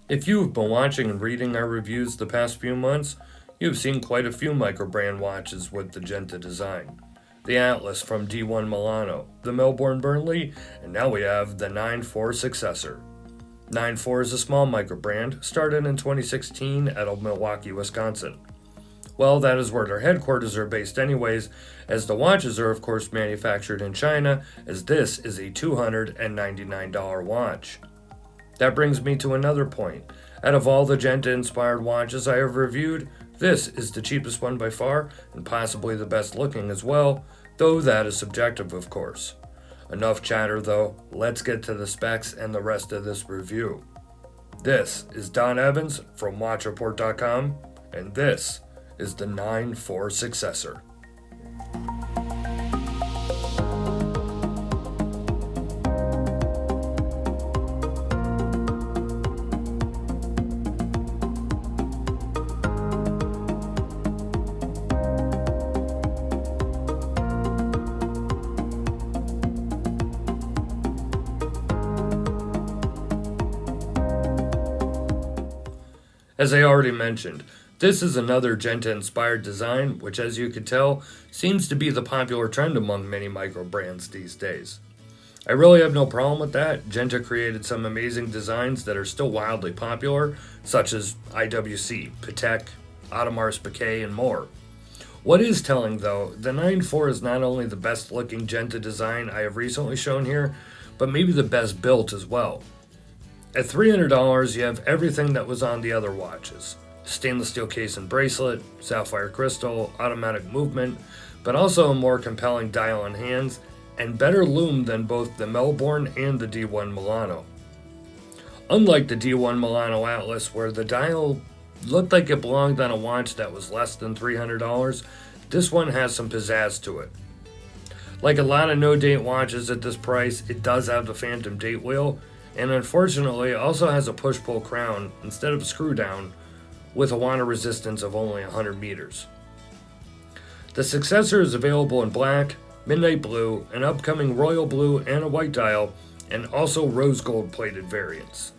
If you have been watching and reading our reviews the past few months, you have seen quite a few microbrand watches with the Genta design. The Atlas from D1 Milano, the Melbourne Burnley, and now we have the 9-4 Successor. 9-4 is a small microbrand, started in 2016 out of Milwaukee, Wisconsin. Well, that is where their headquarters are based anyways, as the watches are of course manufactured in China, as this is a $299 watch. That brings me to another point. Out of all the Genta-inspired watches I have reviewed, this is the cheapest one by far, and possibly the best looking as well, though that is subjective of course. Enough chatter though, let's get to the specs and the rest of this review. This is Don Evans from WatchReport.com, and this is the 9-4 Successor. As I already mentioned, this is another Genta-inspired design, which as you can tell, seems to be the popular trend among many micro brands these days. I really have no problem with that. Genta created some amazing designs that are still wildly popular, such as IWC, Patek, Audemars Piguet, and more. What is telling though, the 9-4 is not only the best looking Genta design I have recently shown here, but maybe the best built as well. At $300, you have everything that was on the other watches. Stainless steel case and bracelet, sapphire crystal, automatic movement, but also a more compelling dial on hands, and better lume than both the Melbourne and the D1 Milano. Unlike the D1 Milano Atlas, where the dial looked like it belonged on a watch that was less than $300, this one has some pizzazz to it. Like a lot of no-date watches at this price, it does have the phantom date wheel, and unfortunately also has a push-pull crown instead of a screw-down, with a water resistance of only 100 meters. The Successor is available in black, midnight blue, an upcoming royal blue, and a white dial, and also rose gold plated variants.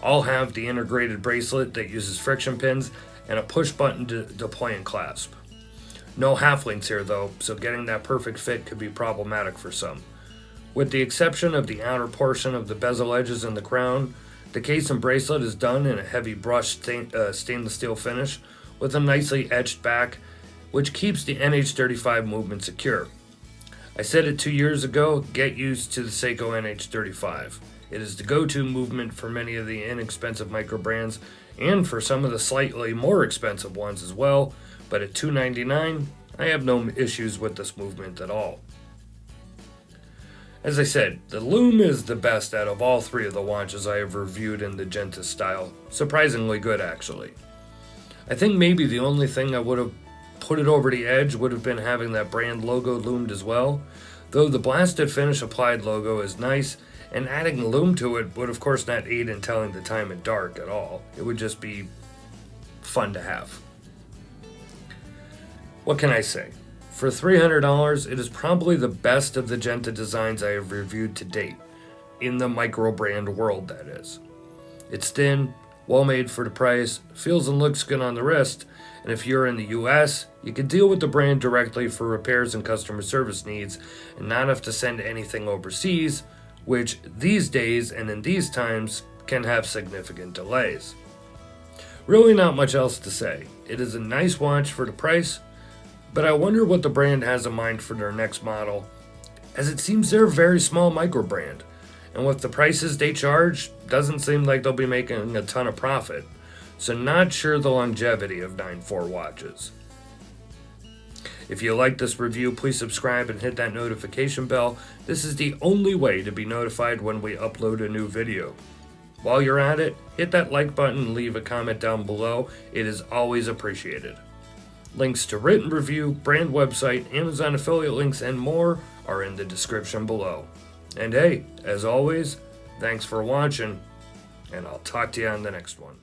All have the integrated bracelet that uses friction pins and a push button deploy and clasp. No half links here though, so getting that perfect fit could be problematic for some. With the exception of the outer portion of the bezel edges and the crown, the case and bracelet is done in a heavy brushed stainless steel finish with a nicely etched back, which keeps the NH35 movement secure. I said it 2 years ago, get used to the Seiko NH35. It is the go-to movement for many of the inexpensive micro brands and for some of the slightly more expensive ones as well, but at $299, I have no issues with this movement at all. As I said, the lume is the best out of all three of the watches I have reviewed in the Genta style. Surprisingly good, actually. I think maybe the only thing I would have put it over the edge would have been having that brand logo loomed as well, though the blasted finish applied logo is nice, and adding lume to it would of course not aid in telling the time in dark at all. It would just be fun to have. What can I say? For $300, it is probably the best of the Genta designs I have reviewed to date, in the micro brand world that is. It's thin, well made for the price, feels and looks good on the wrist, and if you're in the US, you can deal with the brand directly for repairs and customer service needs and not have to send anything overseas, which these days and in these times can have significant delays. Really not much else to say. It is a nice watch for the price, but I wonder what the brand has in mind for their next model, as it seems they're a very small micro brand, and with the prices they charge, doesn't seem like they'll be making a ton of profit, so not sure the longevity of 9-4 watches. If you like this review, please subscribe and hit that notification bell. This is the only way to be notified when we upload a new video. While you're at it, hit that like button and leave a comment down below. It is always appreciated. Links to written review, brand website, Amazon affiliate links, and more are in the description below. And hey, as always, thanks for watching, and I'll talk to you on the next one.